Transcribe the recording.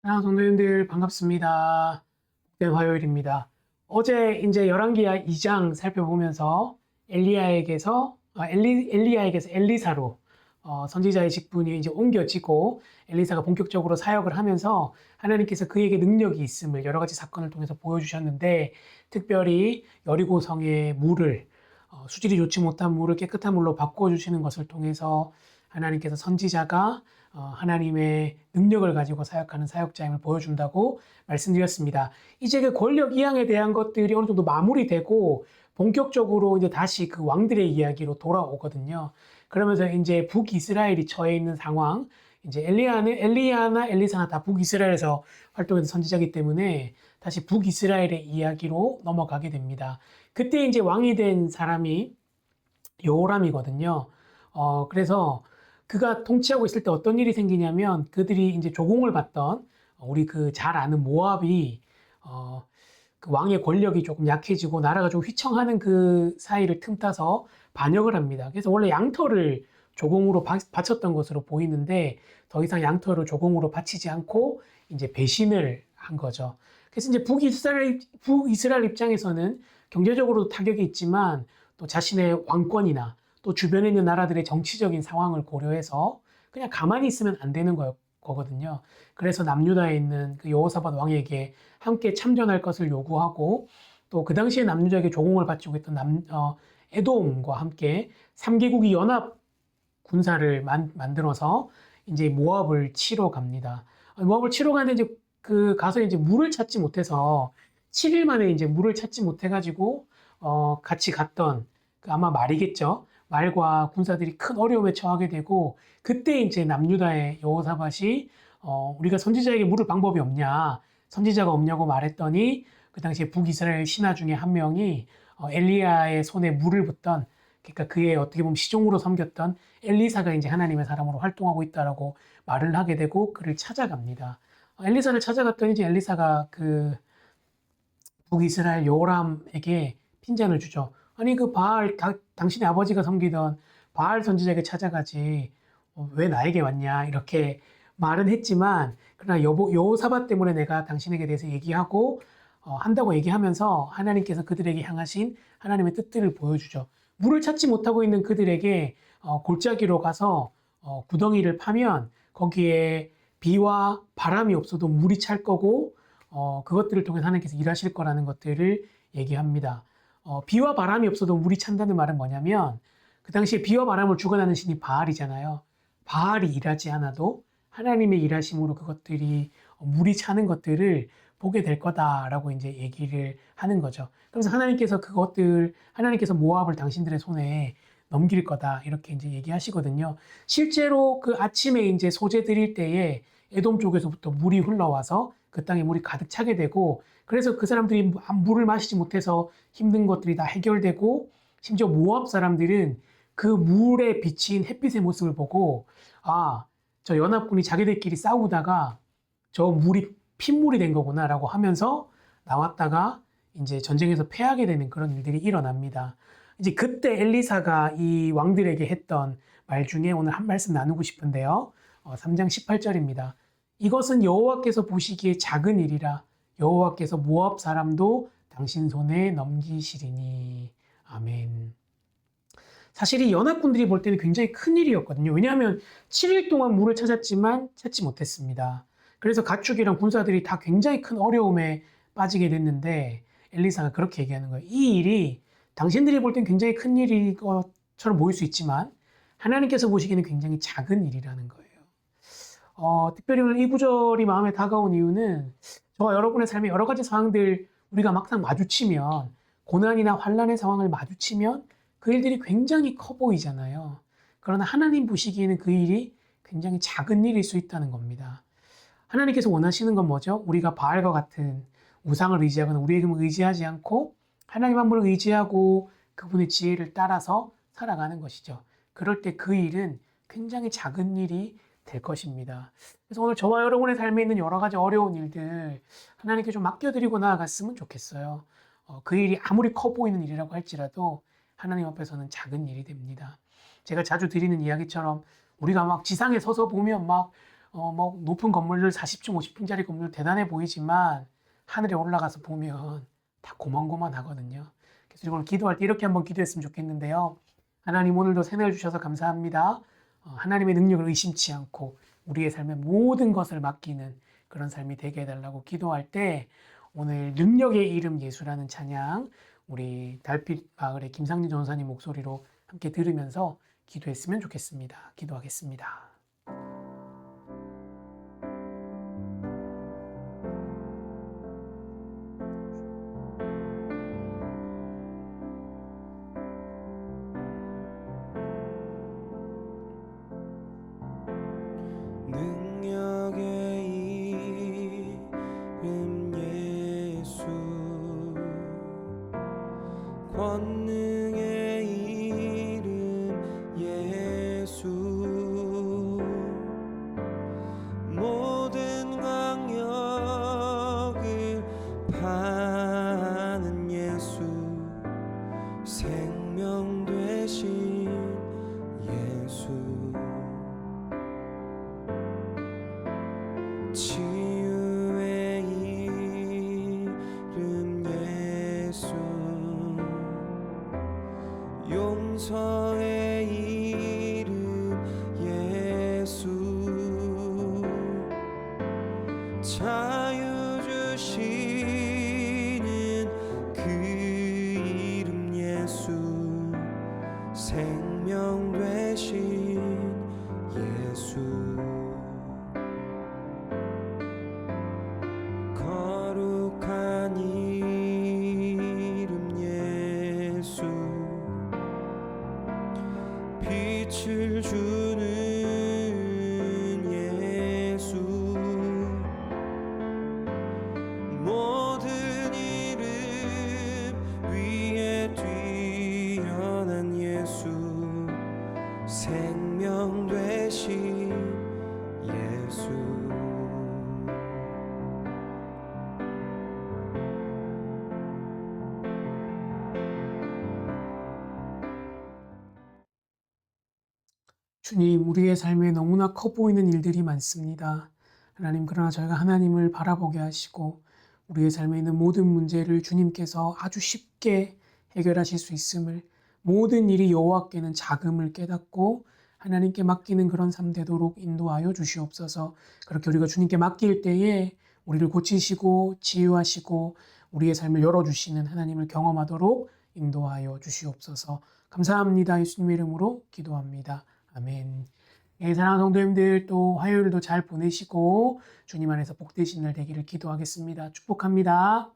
성도님들 반갑습니다. 복된 화요일입니다. 어제 이제 열왕기하 2장 살펴보면서 엘리야에게서 엘리사로 선지자의 직분이 이제 옮겨지고 엘리사가 본격적으로 사역을 하면서 하나님께서 그에게 능력이 있음을 여러 가지 사건을 통해서 보여주셨는데, 특별히 여리고성의 물을 수질이 좋지 못한 물을 깨끗한 물로 바꿔주시는 것을 통해서 하나님께서 선지자가 하나님의 능력을 가지고 사역하는 사역자임을 보여준다고 말씀드렸습니다. 이제 그 권력 이양에 대한 것들이 어느 정도 마무리되고 본격적으로 이제 다시 그 왕들의 이야기로 돌아오거든요. 그러면서 이제 북이스라엘이 처해 있는 상황, 이제 엘리야나 엘리사나 다 북이스라엘에서 활동해서 선지자이기 때문에 다시 북이스라엘의 이야기로 넘어가게 됩니다. 그때 이제 왕이 된 사람이 여호람이거든요. 그래서 그가 통치하고 있을 때 어떤 일이 생기냐면, 그들이 이제 조공을 받던 우리 그 잘 아는 모압이 그 왕의 권력이 조금 약해지고 나라가 좀 휘청하는 그 사이를 틈타서 반역을 합니다. 그래서 원래 양털을 조공으로 바쳤던 것으로 보이는데, 더 이상 양털을 조공으로 바치지 않고 이제 배신을 한 거죠. 그래서 이제 북이스라엘 입장에서는 경제적으로도 타격이 있지만, 또 자신의 왕권이나 또 주변에 있는 나라들의 정치적인 상황을 고려해서 그냥 가만히 있으면 안 되는 거거든요. 그래서 남유다에 있는 그 여호사밧 왕에게 함께 참전할 것을 요구하고, 또 그 당시에 남유다에게 조공을 바치고 있던 에돔과 함께 3개국이 연합 군사를 만들어서 이제 모압을 치러 갑니다. 모압을 치러 가는데 이제 가서 이제 물을 찾지 못해서 7일 만에 이제 물을 찾지 못해가지고 같이 갔던 아마 말이겠죠. 말과 군사들이 큰 어려움에 처하게 되고, 그때 이제 남유다의 여호사밧이 우리가 선지자에게 물을 방법이 없냐, 선지자가 없냐고 말했더니, 그 당시에 북이스라엘 신하 중에 한 명이 엘리야의 손에 물을 붓던, 그러니까 그의 어떻게 보면 시종으로 섬겼던 엘리사가 이제 하나님의 사람으로 활동하고 있다라고 말을 하게 되고 그를 찾아갑니다. 엘리사를 찾아갔더니 이제 엘리사가 그 북이스라엘 요람에게 핀잔을 주죠. 아니 그 당신의 아버지가 섬기던 바알 선지자에게 찾아가지 왜 나에게 왔냐, 이렇게 말은 했지만, 그러나 여호사밧 때문에 내가 당신에게 대해서 얘기하고 한다고 얘기하면서 하나님께서 그들에게 향하신 하나님의 뜻들을 보여주죠. 물을 찾지 못하고 있는 그들에게 골짜기로 가서 구덩이를 파면 거기에 비와 바람이 없어도 물이 찰 거고, 그것들을 통해서 하나님께서 일하실 거라는 것들을 얘기합니다. 비와 바람이 없어도 물이 찬다는 말은 뭐냐면, 그 당시에 비와 바람을 주관하는 신이 바알이잖아요. 바알이 일하지 않아도 하나님의 일하심으로 그것들이 물이 차는 것들을 보게 될 거다라고 이제 얘기를 하는 거죠. 그래서 하나님께서 모압을 당신들의 손에 넘길 거다, 이렇게 이제 얘기하시거든요. 실제로 그 아침에 이제 소재 드릴 때에 에돔 쪽에서부터 물이 흘러와서 그 땅에 물이 가득 차게 되고, 그래서 그 사람들이 물을 마시지 못해서 힘든 것들이 다 해결되고, 심지어 모압 사람들은 그 물에 비친 햇빛의 모습을 보고, 저 연합군이 자기들끼리 싸우다가 저 물이 핏물이 된 거구나라고 하면서 나왔다가 이제 전쟁에서 패하게 되는 그런 일들이 일어납니다. 이제 그때 엘리사가 이 왕들에게 했던 말 중에 오늘 한 말씀 나누고 싶은데요. 3장 18절입니다. 이것은 여호와께서 보시기에 작은 일이라 여호와께서 모압 사람도 당신 손에 넘기시리니. 아멘. 사실 이 연합군들이 볼 때는 굉장히 큰 일이었거든요. 왜냐하면 7일 동안 물을 찾았지만 찾지 못했습니다. 그래서 가축이랑 군사들이 다 굉장히 큰 어려움에 빠지게 됐는데, 엘리사가 그렇게 얘기하는 거예요. 이 일이 당신들이 볼 땐 굉장히 큰 일인 것처럼 보일 수 있지만 하나님께서 보시기에는 굉장히 작은 일이라는 거예요. 특별히 오늘 이 구절이 마음에 다가온 이유는, 저와 여러분의 삶의 여러 가지 상황들 우리가 막상 마주치면, 고난이나 환난의 상황을 마주치면 그 일들이 굉장히 커 보이잖아요. 그러나 하나님 보시기에는 그 일이 굉장히 작은 일일 수 있다는 겁니다. 하나님께서 원하시는 건 뭐죠? 우리가 바알과 같은 우상을 의지하거나 우리의 힘을 의지하지 않고 하나님 한 분을 의지하고 그분의 지혜를 따라서 살아가는 것이죠. 그럴 때 그 일은 굉장히 작은 일이 될 것입니다. 그래서 오늘 저와 여러분의 삶에 있는 여러 가지 어려운 일들 하나님께 좀 맡겨드리고 나아갔으면 좋겠어요. 그 일이 아무리 커 보이는 일이라고 할지라도 하나님 앞에서는 작은 일이 됩니다. 제가 자주 드리는 이야기처럼 우리가 막 지상에 서서 보면 막 뭐 높은 건물들 40층, 50층짜리 건물 대단해 보이지만 하늘에 올라가서 보면 다 고만고만하거든요. 그래서 이걸 기도할 때 이렇게 한번 기도했으면 좋겠는데요. 하나님 오늘도 새날 주셔서 감사합니다. 하나님의 능력을 의심치 않고 우리의 삶의 모든 것을 맡기는 그런 삶이 되게 해달라고 기도할 때 오늘 능력의 이름 예수라는 찬양 우리 달빛 마을의 김상진 전사님 목소리로 함께 들으면서 기도했으면 좋겠습니다. 기도하겠습니다. 능력의 이름 예수, 권능의 이름 예수, 모든 광역을 파는 예수, 생명 되신 예수, 치유의 이름 예수, 용서의 이름 예수, 자유 주시는 그 이름 예수, 생명 되신 예수, 거룩한 이름 예수, 빛을 주는 예수, 모든 이름 위에 뛰어난 예수, 생명 되신 예수. 주님, 우리의 삶에 너무나 커 보이는 일들이 많습니다. 하나님, 그러나 저희가 하나님을 바라보게 하시고 우리의 삶에 있는 모든 문제를 주님께서 아주 쉽게 해결하실 수 있음을, 모든 일이 여호와께는 자금을 깨닫고 하나님께 맡기는 그런 삶 되도록 인도하여 주시옵소서. 그렇게 우리가 주님께 맡길 때에 우리를 고치시고 치유하시고 우리의 삶을 열어주시는 하나님을 경험하도록 인도하여 주시옵소서. 감사합니다. 예수님의 이름으로 기도합니다. 아멘. 네, 사랑하는 성도님들 또 화요일도 잘 보내시고 주님 안에서 복되신 날 되기를 기도하겠습니다. 축복합니다.